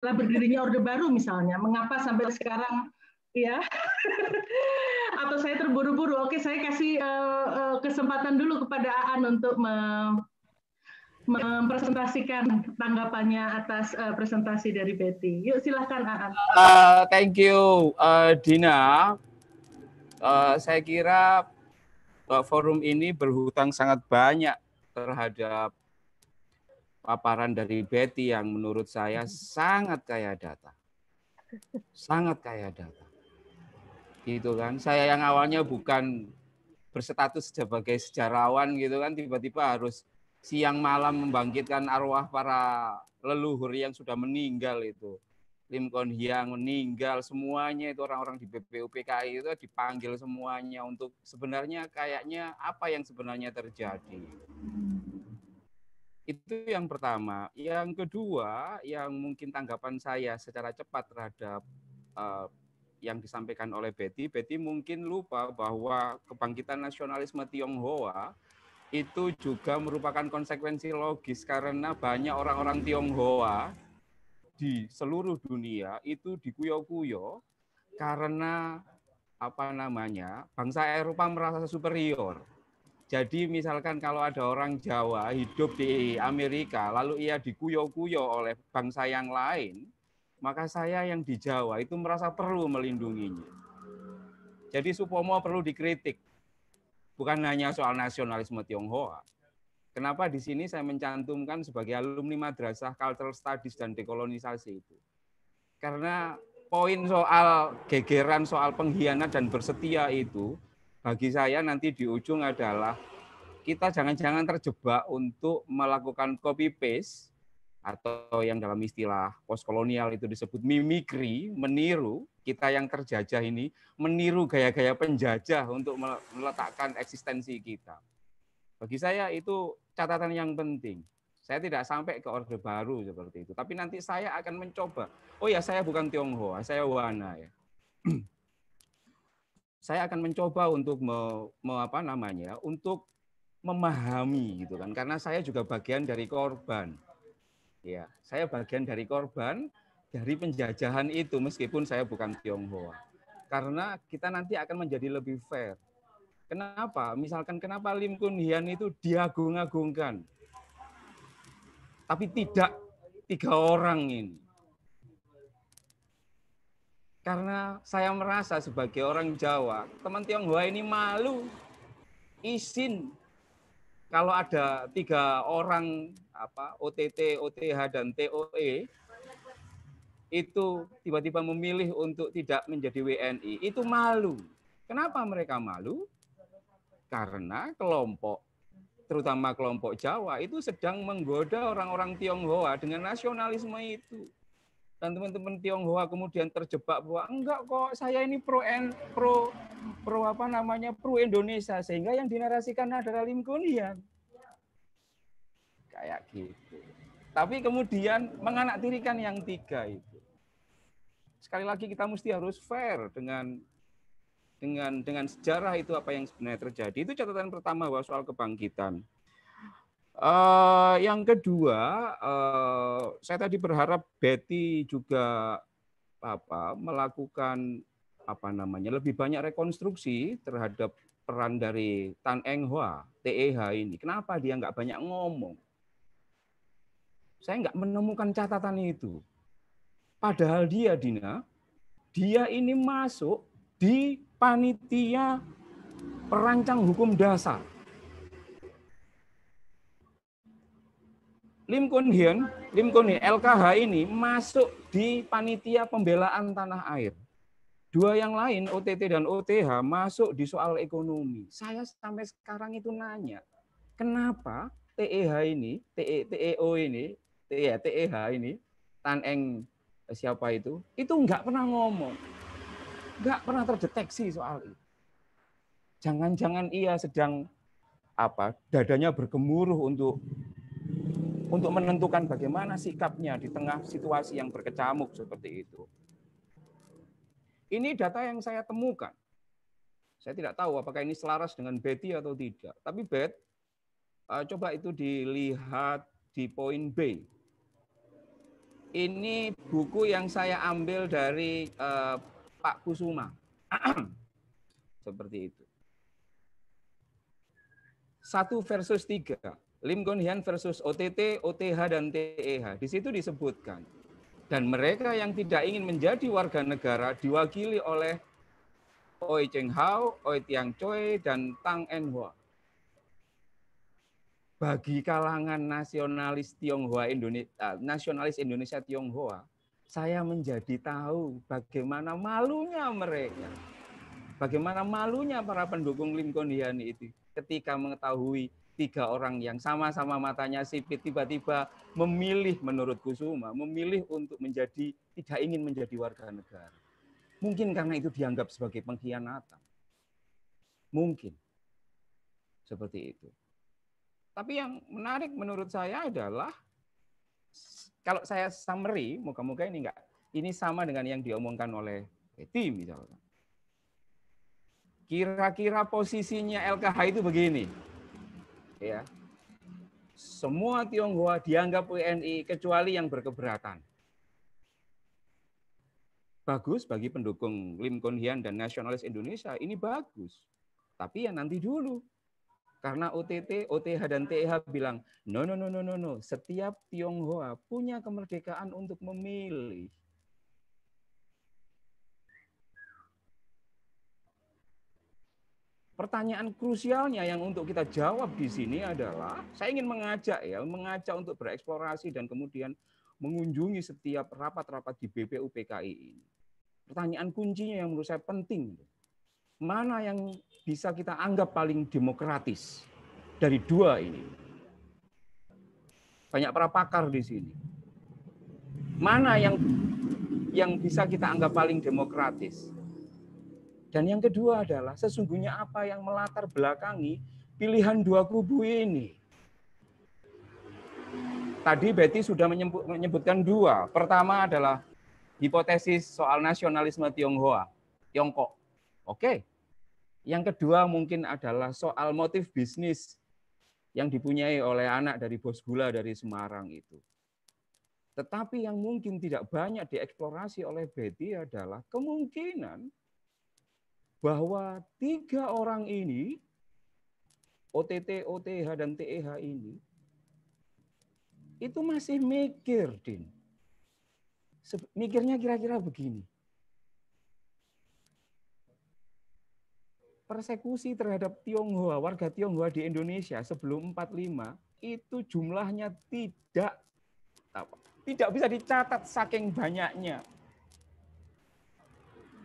berdirinya Orde Baru misalnya, mengapa sampai sekarang ya? Atau saya terburu-buru? Oke, saya kasih kesempatan dulu kepada Aan untuk mempresentasikan tanggapannya atas presentasi dari Betty. Yuk silahkan Aan. Thank you, Dina. Saya kira forum ini berhutang sangat banyak terhadap paparan dari Betty yang menurut saya sangat kaya data. Sangat kaya data. Gitu kan. Saya yang awalnya bukan berstatus sebagai sejarawan gitu kan, tiba-tiba harus siang malam membangkitkan arwah para leluhur yang sudah meninggal itu. Lim Kon Hyang meninggal, semuanya itu orang-orang di BPUPKI itu dipanggil semuanya untuk sebenarnya kayaknya apa yang sebenarnya terjadi. Itu yang pertama. Yang kedua, yang mungkin tanggapan saya secara cepat terhadap yang disampaikan oleh Betty mungkin lupa bahwa kebangkitan nasionalisme Tionghoa itu juga merupakan konsekuensi logis karena banyak orang-orang Tionghoa di seluruh dunia itu dikuyo-kuyo karena apa namanya bangsa Eropa merasa superior. Jadi misalkan kalau ada orang Jawa hidup di Amerika lalu ia dikuyo-kuyo oleh bangsa yang lain, maka saya yang di Jawa itu merasa perlu melindunginya. Jadi Supomo perlu dikritik, bukan hanya soal nasionalisme Tionghoa. Kenapa di sini saya mencantumkan sebagai alumni Madrasah Cultural Studies dan Dekolonisasi itu? Karena poin soal gegeran, soal pengkhianat dan bersetia itu, bagi saya nanti di ujung adalah kita jangan-jangan terjebak untuk melakukan copy paste atau yang dalam istilah postkolonial itu disebut mimikri, meniru kita yang terjajah ini, meniru gaya-gaya penjajah untuk meletakkan eksistensi kita. Bagi saya itu catatan yang penting. Saya tidak sampai ke Orde Baru seperti itu, tapi nanti saya akan mencoba. Oh ya, saya bukan Tionghoa, saya Wana ya. Saya akan mencoba untuk untuk memahami gitu kan, karena saya juga bagian dari korban. Ya, saya bagian dari korban dari penjajahan itu meskipun saya bukan Tionghoa. Karena kita nanti akan menjadi lebih fair. Kenapa? Misalkan kenapa Lim Kun Hian itu diagung-agungkan, tapi tidak 3 orang ini. Karena saya merasa sebagai orang Jawa, teman Tionghoa ini malu izin kalau ada 3 orang OTT, OTH dan TOE itu tiba-tiba memilih untuk tidak menjadi WNI, itu malu. Kenapa mereka malu? Karena terutama kelompok Jawa itu sedang menggoda orang-orang Tionghoa dengan nasionalisme itu. Dan teman-teman Tionghoa kemudian terjebak bahwa enggak kok, saya ini pro Indonesia, sehingga yang dinarasikan adalah Lim Kun Hian. Kayak gitu. Tapi kemudian menganaktirikan yang 3 itu. Sekali lagi kita mesti harus fair dengan sejarah itu apa yang sebenarnya terjadi. Itu catatan pertama bahwa soal kebangkitan. Yang kedua, saya tadi berharap Betty juga melakukan lebih banyak rekonstruksi terhadap peran dari Tan Eng Hoa, TEH ini. Kenapa dia nggak banyak ngomong? Saya nggak menemukan catatan itu. Padahal dia, Dina, dia ini masuk di panitia perancang hukum dasar. Lim Kun Hian, LKH ini masuk di panitia pembelaan tanah air. 2 yang lain, OTT dan OTH, masuk di soal ekonomi. Saya sampai sekarang itu nanya, kenapa TEH ini, TEO ini, TEH ini, Tan Eng siapa itu nggak pernah ngomong. Nggak pernah terdeteksi soal itu. Jangan-jangan ia sedang dadanya bergemuruh untuk menentukan bagaimana sikapnya di tengah situasi yang berkecamuk seperti itu. Ini data yang saya temukan. Saya tidak tahu apakah ini selaras dengan Betty atau tidak. Tapi coba itu dilihat di poin B. Ini buku yang saya ambil dari Pak Kusuma. Seperti itu. 1/3. Lim Kon Hian versus OTT, OTH, dan TEH. Di situ disebutkan. Dan mereka yang tidak ingin menjadi warga negara diwakili oleh Oi Cheng Hao, Oi Tiang Choi, dan Tang En Hoa. Bagi kalangan nasionalis Tionghoa nasionalis Indonesia Tionghoa, saya menjadi tahu bagaimana malunya mereka. Bagaimana malunya para pendukung Lim Kon Hian itu ketika mengetahui 3 orang yang sama-sama matanya sipit tiba-tiba memilih menurut Kusuma, memilih untuk tidak ingin menjadi warga negara. Mungkin karena itu dianggap sebagai pengkhianatan. Mungkin. Seperti itu. Tapi yang menarik menurut saya adalah kalau saya summary, moga-moga ini sama dengan yang diomongkan oleh Betty misalnya. Kira-kira posisinya LKH itu begini. Ya. Semua Tionghoa dianggap WNI kecuali yang berkeberatan. Bagus bagi pendukung Lim Kon Hian dan nasionalis Indonesia, ini bagus. Tapi ya nanti dulu. Karena OTT, OTH, dan TEH bilang, no. Setiap Tionghoa punya kemerdekaan untuk memilih. Pertanyaan krusialnya yang untuk kita jawab di sini adalah, saya ingin mengajak untuk bereksplorasi dan kemudian mengunjungi setiap rapat-rapat di BPUPKI ini. Pertanyaan kuncinya yang menurut saya penting, mana yang bisa kita anggap paling demokratis dari dua ini? Banyak para pakar di sini. Mana yang bisa kita anggap paling demokratis? Dan yang kedua adalah sesungguhnya apa yang melatar belakangi pilihan dua kubu ini. Tadi Betty sudah menyebutkan dua. Pertama adalah hipotesis soal nasionalisme Tiongkok. Oke. Yang kedua mungkin adalah soal motif bisnis yang dipunyai oleh anak dari bos gula dari Semarang itu. Tetapi yang mungkin tidak banyak dieksplorasi oleh Betty adalah kemungkinan bahwa 3 orang ini, OTT, OTH, dan TEH ini, itu masih mikir, Din. Mikirnya kira-kira begini. Persekusi terhadap Tionghoa, warga Tionghoa di Indonesia sebelum 45, itu jumlahnya tidak bisa dicatat saking banyaknya.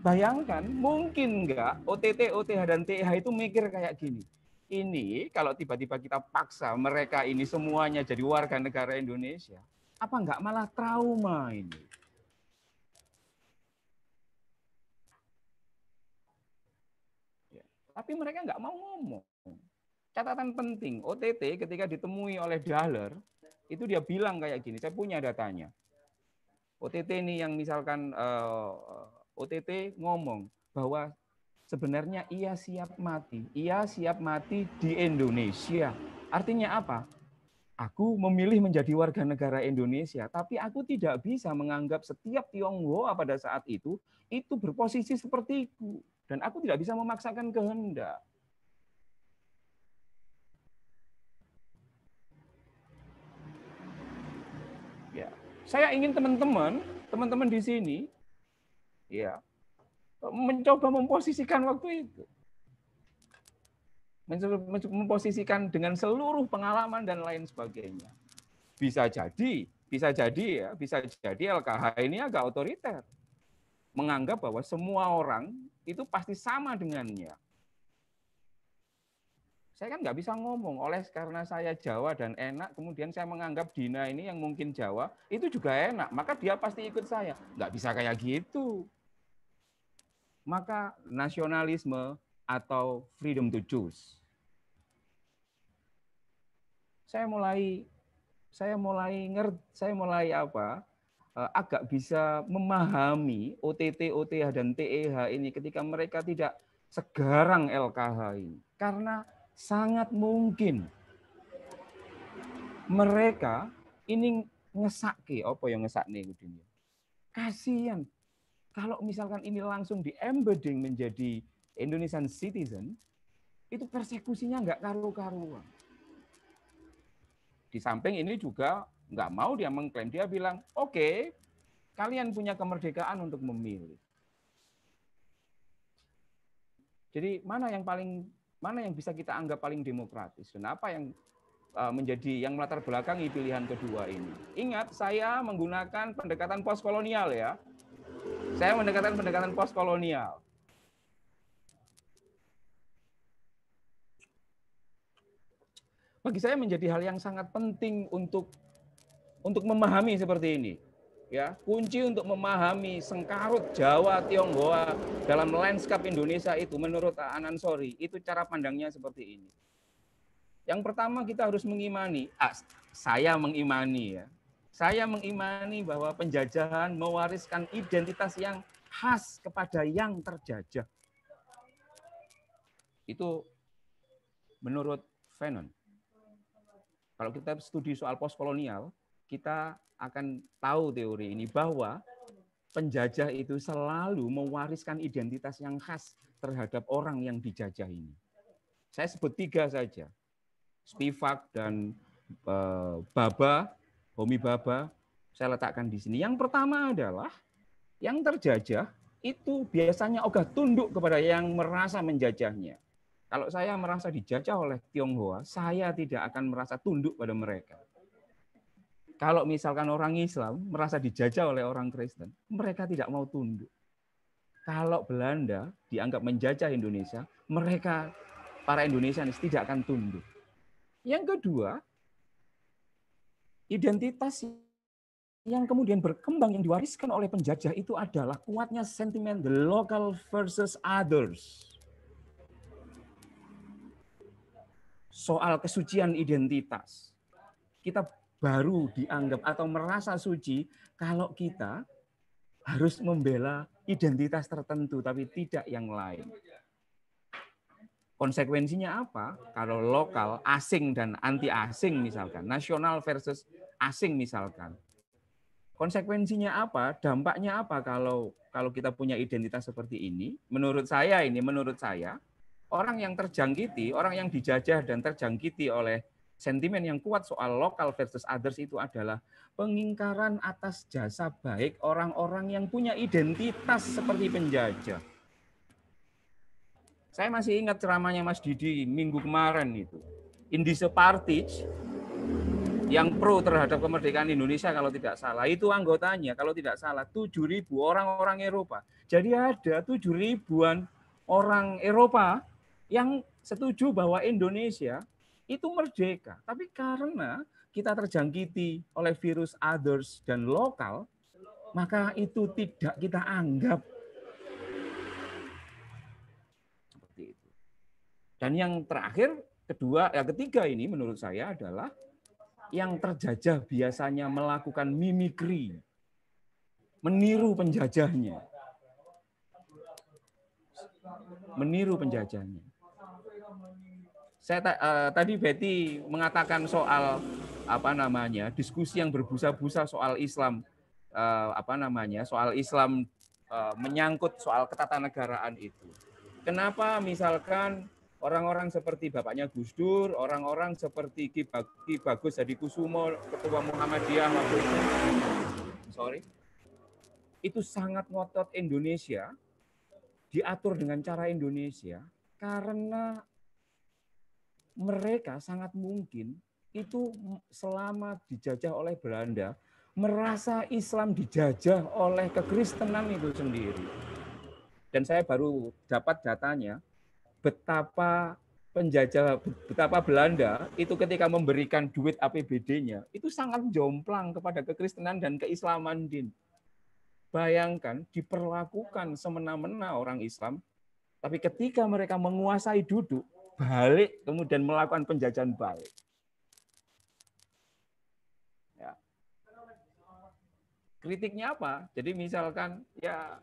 Bayangkan, mungkin nggak OTT, OTH, dan TEH itu mikir kayak gini. Ini kalau tiba-tiba kita paksa mereka ini semuanya jadi warga negara Indonesia, apa nggak malah trauma ini? Ya. Tapi mereka nggak mau ngomong. Catatan penting, OTT ketika ditemui oleh Dahler, itu dia bilang kayak gini, saya punya datanya. OTT ini yang misalkan OTT ngomong bahwa sebenarnya ia siap mati di Indonesia. Artinya apa? Aku memilih menjadi warga negara Indonesia, tapi aku tidak bisa menganggap setiap Tionghoa pada saat itu berposisi sepertiku. Dan aku tidak bisa memaksakan kehendak. Ya, saya ingin teman-teman di sini, ya, mencoba memposisikan waktu itu. Memposisikan dengan seluruh pengalaman dan lain sebagainya. Bisa jadi LKH ini agak otoriter. Menganggap bahwa semua orang itu pasti sama dengannya. Saya kan nggak bisa ngomong, karena saya Jawa dan enak, kemudian saya menganggap Dina ini yang mungkin Jawa, itu juga enak, maka dia pasti ikut saya. Nggak bisa kayak gitu. Maka nasionalisme atau freedom to choose. Saya mulai agak bisa memahami OTT, OTH, dan TEH ini ketika mereka tidak segarang LKH ini. Karena sangat mungkin mereka ini ngesake apa yang ngesakne kudu. Kasihan kalau misalkan ini langsung di-embedding menjadi Indonesian citizen, itu persekusinya nggak karu-karuan. Di samping ini juga nggak mau dia mengklaim, dia bilang, oke, kalian punya kemerdekaan untuk memilih. Jadi mana yang bisa kita anggap paling demokratis dan apa yang menjadi yang melatar belakangi pilihan kedua ini. Ingat, saya menggunakan pendekatan postkolonial ya. Saya mendekatkan pendekatan postkolonial. Bagi saya menjadi hal yang sangat penting untuk memahami seperti ini. Ya, kunci untuk memahami sengkarut Jawa Tionghoa dalam lanskap Indonesia itu menurut Anan Sori, itu cara pandangnya seperti ini. Yang pertama kita harus mengimani, saya mengimani ya. Saya mengimani bahwa penjajahan mewariskan identitas yang khas kepada yang terjajah. Itu menurut Fanon. Kalau kita studi soal postkolonial, kita akan tahu teori ini bahwa penjajah itu selalu mewariskan identitas yang khas terhadap orang yang dijajah ini. Saya sebut 3 saja. Spivak dan Baba, Homi Baba, saya letakkan di sini. Yang pertama adalah yang terjajah itu biasanya ogah tunduk kepada yang merasa menjajahnya. Kalau saya merasa dijajah oleh Tionghoa, saya tidak akan merasa tunduk pada mereka. Kalau misalkan orang Islam merasa dijajah oleh orang Kristen, mereka tidak mau tunduk. Kalau Belanda dianggap menjajah Indonesia, mereka, para Indonesianis, tidak akan tunduk. Yang kedua, identitas yang kemudian berkembang, yang diwariskan oleh penjajah itu adalah kuatnya sentimen the local versus others. Soal kesucian identitas. Kita baru dianggap atau merasa suci kalau kita harus membela identitas tertentu, tapi tidak yang lain. Konsekuensinya apa? Kalau lokal, asing dan anti-asing misalkan, nasional versus asing misalkan. Konsekuensinya apa? Dampaknya apa kalau kita punya identitas seperti ini? Menurut saya, orang yang terjangkiti, orang yang dijajah dan terjangkiti oleh sentimen yang kuat soal lokal versus others itu adalah pengingkaran atas jasa baik orang-orang yang punya identitas seperti penjajah. Saya masih ingat ceramahnya Mas Didi minggu kemarin itu. Indische Partij yang pro terhadap kemerdekaan Indonesia kalau tidak salah, itu anggotanya kalau tidak salah 7.000 orang-orang Eropa. Jadi ada 7.000-an orang Eropa yang setuju bahwa Indonesia itu merdeka. Tapi karena kita terjangkiti oleh virus others dan lokal, maka itu tidak kita anggap. Dan yang terakhir, ketiga ini menurut saya adalah yang terjajah biasanya melakukan mimikri, meniru penjajahnya. Saya tadi Betty mengatakan soal diskusi yang berbusa-busa soal Islam, soal Islam menyangkut soal ketatanegaraan itu. Kenapa misalkan orang-orang seperti bapaknya Gus Dur, orang-orang seperti Ki Bagus Hadikusumo, Ketua Muhammadiyah waktu itu sangat ngotot Indonesia, diatur dengan cara Indonesia, karena mereka sangat mungkin itu selama dijajah oleh Belanda, merasa Islam dijajah oleh kekristenan itu sendiri. Dan saya baru dapat datanya, betapa Belanda itu ketika memberikan duit APBD-nya itu sangat jomplang kepada kekristenan dan keislaman din. Bayangkan diperlakukan semena-mena orang Islam, tapi ketika mereka menguasai duduk, balik kemudian melakukan penjajahan balik. Ya. Kritiknya apa? Jadi misalkan ya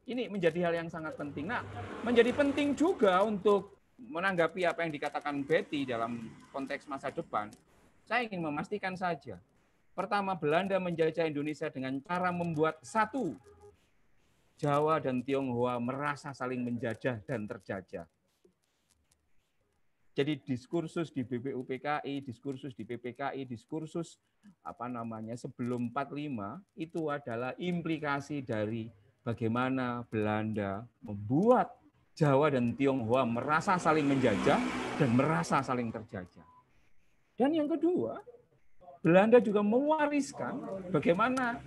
ini menjadi hal yang sangat penting. Nah, menjadi penting juga untuk menanggapi apa yang dikatakan Betty dalam konteks masa depan. Saya ingin memastikan saja Pertama, Belanda menjajah Indonesia dengan cara membuat satu, Jawa dan Tionghoa merasa saling menjajah dan terjajah. Jadi diskursus di BPUPKI, diskursus di PPKI, diskursus sebelum 45 itu adalah implikasi dari bagaimana Belanda membuat Jawa dan Tionghoa merasa saling menjajah dan merasa saling terjajah. Dan yang kedua, Belanda juga mewariskan bagaimana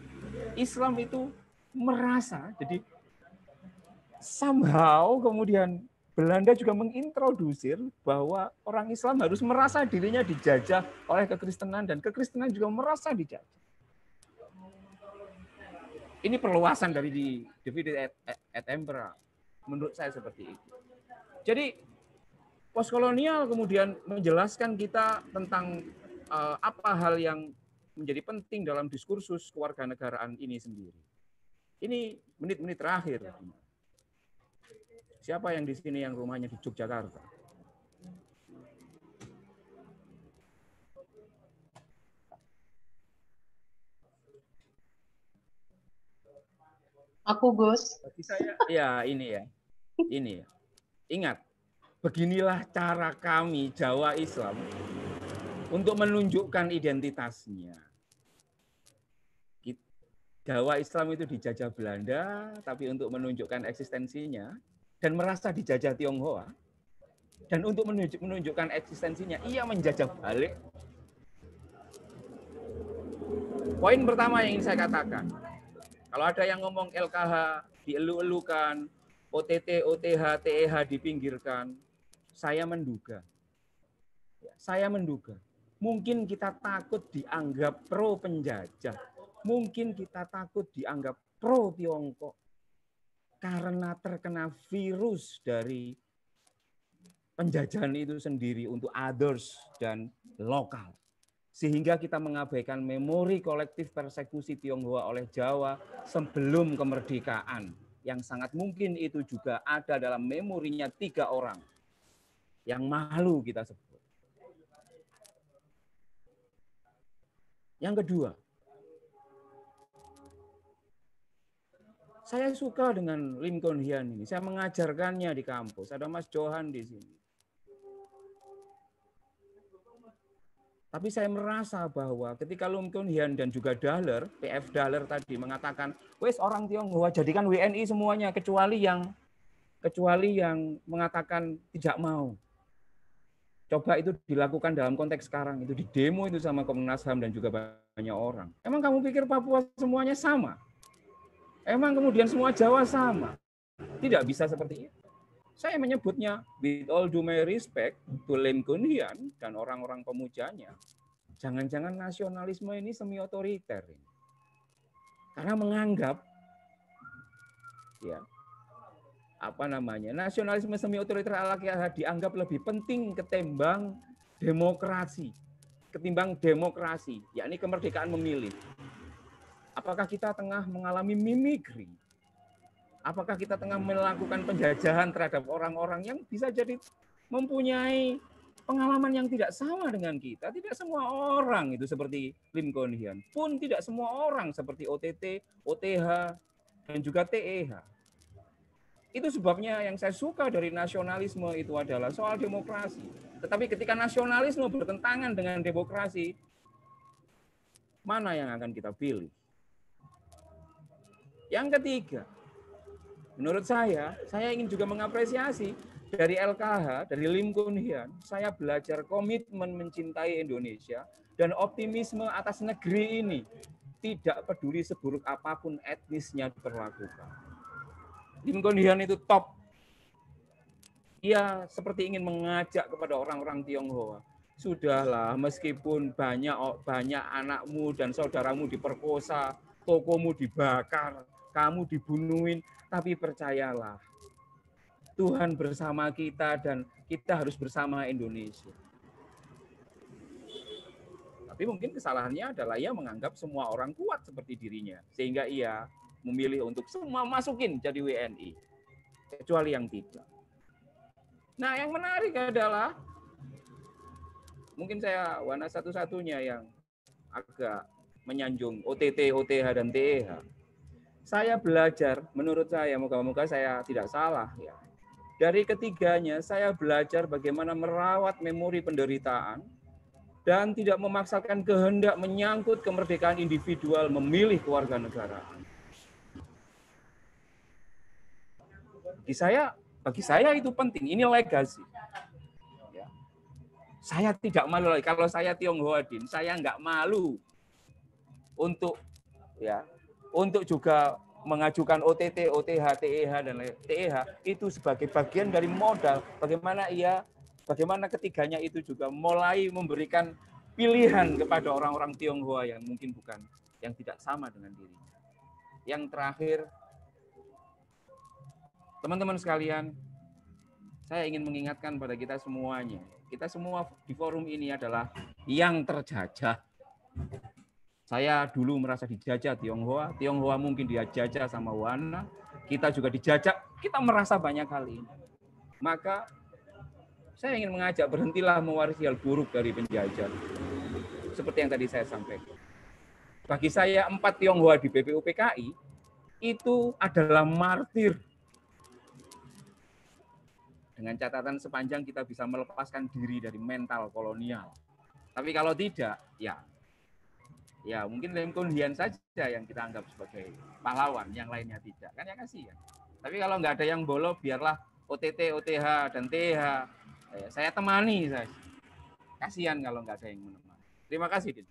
Islam itu merasa, jadi somehow kemudian Belanda juga mengintrodusir bahwa orang Islam harus merasa dirinya dijajah oleh kekristenan dan kekristenan juga merasa dijajah. Ini perluasan dari divide et impera. Menurut saya seperti itu. Jadi postkolonial kemudian menjelaskan kita tentang apa hal yang menjadi penting dalam diskursus kewarganegaraan ini sendiri. Ini menit-menit terakhir. Siapa yang di sini yang rumahnya di Yogyakarta? Aku, Gus. Bagi saya, ya ini ya. Ini ya. Ingat, beginilah cara kami Jawa Islam untuk menunjukkan identitasnya. Jawa Islam itu dijajah Belanda, tapi untuk menunjukkan eksistensinya, dan merasa dijajah Tionghoa, dan untuk menunjukkan eksistensinya, ia menjajah balik. Poin pertama yang ingin saya katakan, kalau ada yang ngomong LKH dielu-elukan, OTT, OTH, TEH dipinggirkan, saya menduga, mungkin kita takut dianggap pro penjajah, mungkin kita takut dianggap pro Tiongkok, karena terkena virus dari penjajahan itu sendiri untuk others dan lokal. Sehingga kita mengabaikan memori kolektif persekusi Tionghoa oleh Jawa sebelum kemerdekaan. Yang sangat mungkin itu juga ada dalam memorinya 3 orang. Yang malu kita sebut. Yang kedua, saya suka dengan Lim Kuan Hian ini. Saya mengajarkannya di kampus. Ada Mas Johan di sini. Tapi saya merasa bahwa ketika Lim Kuan Hian dan juga Dahler, PF Dahler tadi mengatakan, wes orang Tionghoa jadikan WNI semuanya kecuali yang mengatakan tidak mau. Coba itu dilakukan dalam konteks sekarang, itu di demo itu sama Komnas HAM dan juga banyak orang. Emang kamu pikir Papua semuanya sama? Emang kemudian semua Jawa sama? Tidak bisa seperti itu. Saya menyebutnya, with all due my respect to Lim Kuan Hian dan orang-orang pemujanya, jangan-jangan nasionalisme ini semi otoriter. Karena menganggap nasionalisme semi otoriter ala dianggap lebih penting ketimbang demokrasi, yakni kemerdekaan memilih. Apakah kita tengah mengalami mimikri? Apakah kita tengah melakukan penjajahan terhadap orang-orang yang bisa jadi mempunyai pengalaman yang tidak sama dengan kita? Tidak semua orang itu seperti Lim Kuan Hian. Pun tidak semua orang seperti OTT, OTH, dan juga TEH. Itu sebabnya yang saya suka dari nasionalisme itu adalah soal demokrasi. Tetapi ketika nasionalisme bertentangan dengan demokrasi, mana yang akan kita pilih? Yang ketiga, menurut saya ingin juga mengapresiasi dari LKH, dari Lim Kuan Hian, saya belajar komitmen mencintai Indonesia dan optimisme atas negeri ini. Tidak peduli seburuk apapun etnisnya diperlakukan. Lim Kuan Hian itu top. Ia seperti ingin mengajak kepada orang-orang Tionghoa. Sudahlah, meskipun banyak anakmu dan saudaramu diperkosa, tokomu dibakar, kamu dibunuhin, tapi percayalah, Tuhan bersama kita dan kita harus bersama Indonesia. Tapi mungkin kesalahannya adalah ia menganggap semua orang kuat seperti dirinya, sehingga ia memilih untuk semua masukin jadi WNI, kecuali yang tidak. Nah, yang menarik adalah, mungkin saya Wana satu-satunya yang agak menyanjung OTT, OTH, dan TEH. Saya belajar, menurut saya, moga-moga saya tidak salah ya. Dari ketiganya, saya belajar bagaimana merawat memori penderitaan dan tidak memaksakan kehendak menyangkut kemerdekaan individual memilih kewarganegaraan. Bagi saya itu penting, ini legasi. Ya. Saya tidak malu lagi, kalau saya Tionghoa Din, saya nggak malu untuk juga mengajukan OTT, OTH, TEH dan TEH itu sebagai bagian dari modal bagaimana ketiganya itu juga mulai memberikan pilihan kepada orang-orang Tionghoa yang mungkin yang tidak sama dengan dirinya. Yang terakhir, teman-teman sekalian, saya ingin mengingatkan pada kita semuanya. Kita semua di forum ini adalah yang terjajah. Saya dulu merasa dijajah Tionghoa, Tionghoa mungkin dijajah sama Wana, kita juga dijajah, kita merasa banyak hal ini. Maka saya ingin mengajak, berhentilah mewarisi hal buruk dari penjajah. Seperti yang tadi saya sampaikan. Bagi saya 4 Tionghoa di BPUPKI itu adalah martir. Dengan catatan sepanjang kita bisa melepaskan diri dari mental kolonial. Tapi kalau tidak, ya mungkin Lim Kun Hian saja yang kita anggap sebagai pahlawan, yang lainnya tidak. Kan ya kasihan. Tapi kalau nggak ada yang bolo, biarlah OTT, OTH, dan TH. Saya temani. Kasihan kalau nggak ada yang menemani. Terima kasih, Din.